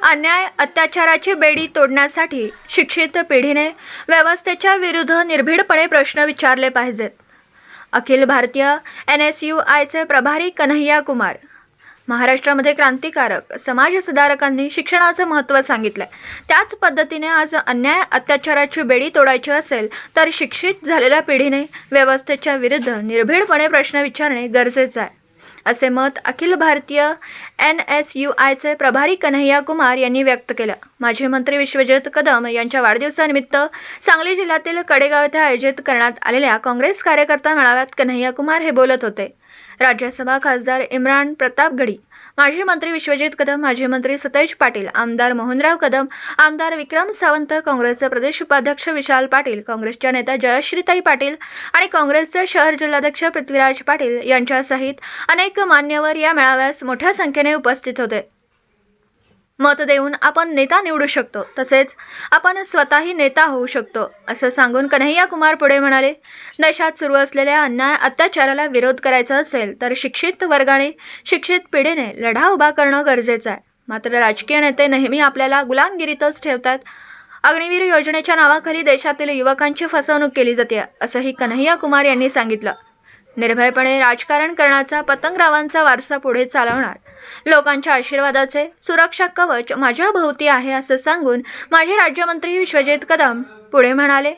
अन्याय अत्याचाराची बेडी तोडण्यासाठी शिक्षित पिढीने व्यवस्थेच्या विरुद्ध निर्भीडपणे प्रश्न विचारले पाहिजेत. अखिल भारतीय NSUIचे प्रभारी कन्हैया कुमार. महाराष्ट्रामध्ये क्रांतिकारक समाजसुधारकांनी शिक्षणाचं महत्त्व सांगितलंय. त्याच पद्धतीने आज अन्याय अत्याचाराची बेडी तोडायची असेल तर शिक्षित झालेल्या पिढीने व्यवस्थेच्या विरुद्ध निर्भीडपणे प्रश्न विचारणे गरजेचं आहे, असे मत अखिल भारतीय NSUIचे प्रभारी कन्हैया कुमार यांनी व्यक्त केलं. माजी मंत्री विश्वजित कदम यांच्या वाढदिवसानिमित्त सांगली जिल्ह्यातील कडेगाव येथे आयोजित करण्यात आलेल्या काँग्रेस कार्यकर्ता मेळाव्यात कन्हैया कुमार हे बोलत होते. राज्यसभा खासदार इम्रान प्रतापगडी, माजी मंत्री विश्वजित कदम, माजी मंत्री सतेज पाटील, आमदार मोहनराव कदम, आमदार विक्रम सावंत, काँग्रेसचे प्रदेश उपाध्यक्ष विशाल पाटील, काँग्रेसच्या नेत्या जयश्रीताई पाटील आणि काँग्रेसचे शहर जिल्हाध्यक्ष पृथ्वीराज पाटील यांच्यासहित अनेक मान्यवर या मेळाव्यास मोठ्या संख्येने उपस्थित होते. मत देऊन आपण नेता निवडू शकतो, तसेच आपण स्वतःही नेता होऊ शकतो, असं सांगून कन्हैया कुमार पुढे म्हणाले. देशात सुरू असलेल्या अन्याय अत्याचाराला विरोध करायचा असेल तर शिक्षित वर्गाने, शिक्षित पिढीने लढा उभा करणं गरजेचं आहे. मात्र राजकीय नेते नेहमी आपल्याला गुलामगिरीतच ठेवतात. अग्निवीर योजनेच्या नावाखाली देशातील युवकांची फसवणूक केली जाते, असंही कन्हैया कुमार यांनी सांगितलं. निर्भयपणे राजकारण करण्याचा पतंगरावांचा वारसा पुढे चालवणार, लोकांच्या आशीर्वादाचे सुरक्षा कवच माझ्या भोवती आहे, असं सांगून माजी राज्यमंत्री विश्वजित कदम पुढे म्हणाले.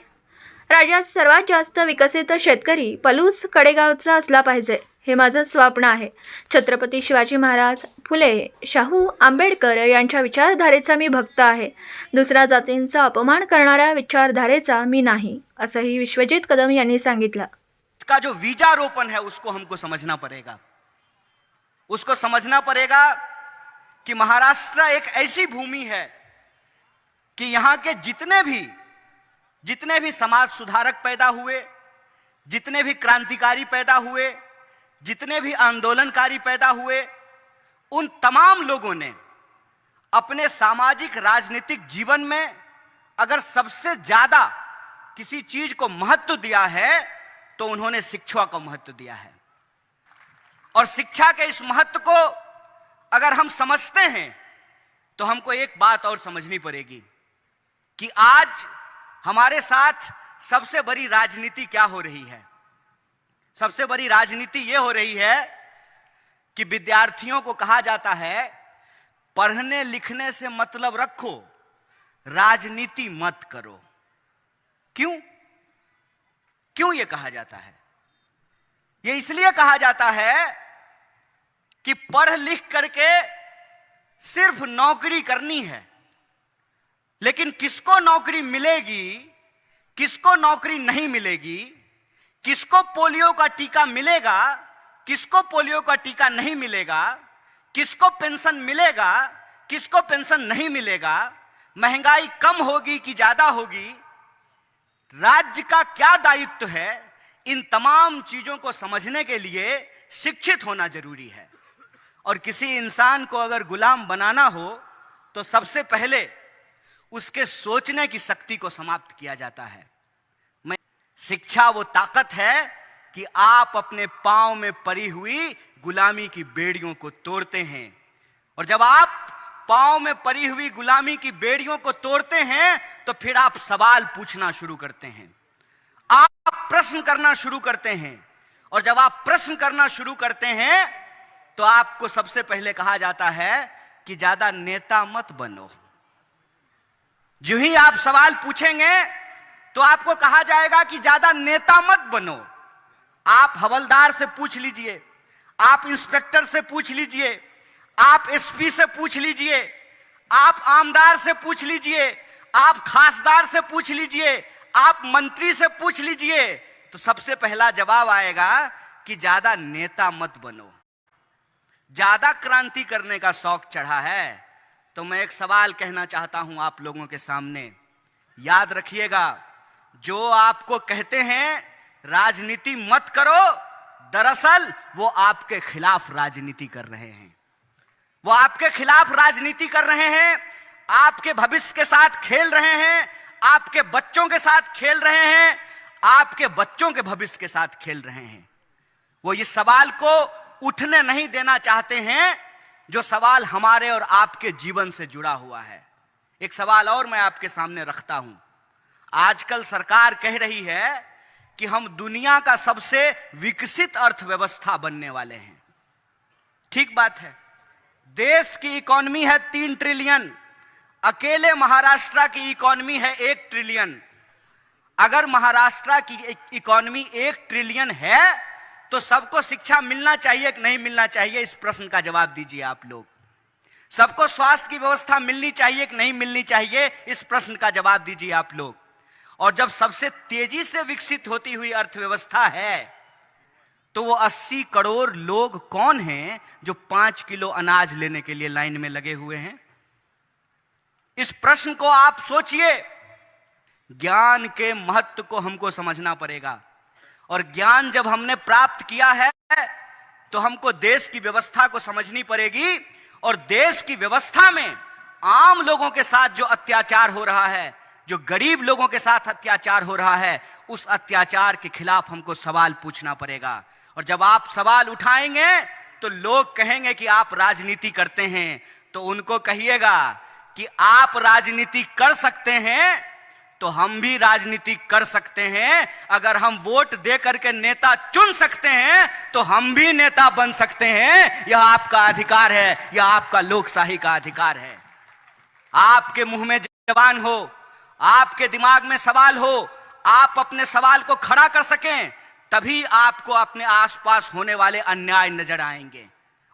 राज्यात सर्वात जास्त विकसित शेतकरी पलूस कडेगावचा असला पाहिजे, हे माझं स्वप्न आहे. छत्रपती शिवाजी महाराज, फुले, शाहू आंबेडकर यांच्या विचारधारेचा मी भक्त आहे. दुसऱ्या जातींचा अपमान करणाऱ्या विचारधारेचा मी नाही, असंही विश्वजित कदम यांनी सांगितलं. का जो बीजारोपण है उसको हमको समझना पड़ेगा. उसको समझना पड़ेगा कि महाराष्ट्र एक ऐसी भूमि है कि यहां के जितने भी समाज सुधारक पैदा हुए, जितने भी क्रांतिकारी पैदा हुए, जितने भी आंदोलनकारी पैदा हुए, उन तमाम लोगों ने अपने सामाजिक राजनीतिक जीवन में अगर सबसे ज्यादा किसी चीज को महत्व दिया है तो उन्होंने शिक्षा को महत्व दिया है. और शिक्षा के इस महत्व को अगर हम समझते हैं तो हमको एक बात और समझनी पड़ेगी कि आज हमारे साथ सबसे बड़ी राजनीति क्या हो रही है. सबसे बड़ी राजनीति यह हो रही है कि विद्यार्थियों को कहा जाता है पढ़ने लिखने से मतलब रखो, राजनीति मत करो. क्यों ये कहा जाता है? ये इसलिए कहा जाता है कि पढ़ लिख करके सिर्फ नौकरी करनी है, लेकिन किसको नौकरी मिलेगी, किसको नौकरी नहीं मिलेगी, किसको पोलियो का टीका मिलेगा, किसको पोलियो का टीका नहीं मिलेगा, किसको पेंशन मिलेगा, किसको पेंशन नहीं मिलेगा, महंगाई कम होगी कि ज्यादा होगी, राज्य का क्या दायित्व है, इन तमाम चीजों को समझने के लिए शिक्षित होना जरूरी है. और किसी इंसान को अगर गुलाम बनाना हो तो सबसे पहले उसके सोचने की शक्ति को समाप्त किया जाता है. शिक्षा वो ताकत है कि आप अपने पांव में पड़ी हुई गुलामी की बेड़ियों को तोड़ते हैं. और जब आप पांव में पड़ी हुई गुलामी की बेड़ियों को तोड़ते हैं तो फिर आप सवाल पूछना शुरू करते हैं, आप प्रश्न करना शुरू करते हैं. और जब आप प्रश्न करना शुरू करते हैं तो आपको सबसे पहले कहा जाता है कि ज्यादा नेता मत बनो. जो ही आप सवाल पूछेंगे तो आपको कहा जाएगा कि ज्यादा नेता मत बनो. आप हवलदार से पूछ लीजिए, आप इंस्पेक्टर से पूछ लीजिए, आप SP से पूछ लीजिए, आप आमदार से पूछ लीजिए, आप खासदार से पूछ लीजिए, आप मंत्री से पूछ लीजिए, तो सबसे पहला जवाब आएगा कि ज्यादा नेता मत बनो. ज्यादा क्रांति करने का शौक चढ़ा है तो मैं एक सवाल कहना चाहता हूं आप लोगों के सामने. याद रखिएगा, जो आपको कहते हैं राजनीति मत करो, दरअसल वो आपके खिलाफ राजनीति कर रहे हैं. वो आपके खिलाफ राजनीति कर रहे हैं, आपके भविष्य के साथ खेल रहे हैं, आपके बच्चों के साथ खेल रहे हैं, आपके बच्चों के भविष्य के साथ खेल रहे हैं. वो इस सवाल को उठने नहीं देना चाहते हैं जो सवाल हमारे और आपके जीवन से जुड़ा हुआ है। एक सवाल और मैं आपके सामने रखता हूं। आजकल सरकार कह रही है कि हम दुनिया का सबसे विकसित अर्थव्यवस्था बनने वाले हैं। ठीक बात है, देश की इकोनॉमी है 3 ट्रिलियन, अकेले महाराष्ट्र की इकोनॉमी है 1 ट्रिलियन। अगर महाराष्ट्र की इकोनॉमी 1 ट्रिलियन है तो सबको शिक्षा मिलना चाहिए कि नहीं मिलना चाहिए? इस प्रश्न का जवाब दीजिए आप लोग। सबको स्वास्थ्य की व्यवस्था मिलनी चाहिए कि नहीं मिलनी चाहिए? इस प्रश्न का जवाब दीजिए आप लोग। और जब सबसे तेजी से विकसित होती हुई अर्थव्यवस्था है तो वो 80 करोड़ लोग कौन हैं जो 5 किलो अनाज लेने के लिए लाइन में लगे हुए हैं? इस प्रश्न को आप सोचिए। ज्ञान के महत्व को हमको समझना पड़ेगा, और ज्ञान जब हमने प्राप्त किया है तो हमको देश की व्यवस्था को समझनी पड़ेगी। और देश की व्यवस्था में आम लोगों के साथ जो अत्याचार हो रहा है, जो गरीब लोगों के साथ अत्याचार हो रहा है, उस अत्याचार के खिलाफ हमको सवाल पूछना पड़ेगा। और जब आप सवाल उठाएंगे तो लोग कहेंगे कि आप राजनीति करते हैं, तो उनको कहिएगा कि आप राजनीति कर सकते हैं तो हम भी राजनीति कर सकते हैं। अगर हम वोट दे करके नेता चुन सकते हैं तो हम भी नेता बन सकते हैं। यह आपका अधिकार है, यह आपका लोकशाही का अधिकार है। आपके मुंह में जबान हो, आपके दिमाग में सवाल हो, आप अपने सवाल को खड़ा कर सकें, तभी आपको अपने आसपास होने वाले अन्याय नजर आएंगे।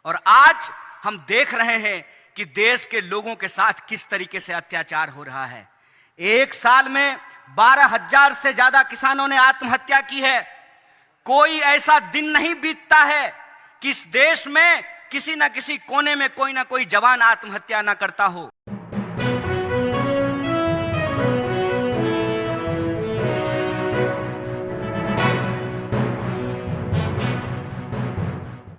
और आज हम देख रहे हैं कि देश के लोगों के साथ किस तरीके से अत्याचार हो रहा है। एक साल में 12,000 से ज्यादा किसानों ने आत्महत्या की है। कोई ऐसा दिन नहीं बीतता है कि इस देश में किसी न किसी कोने में कोई ना कोई जवान आत्महत्या ना करता हो।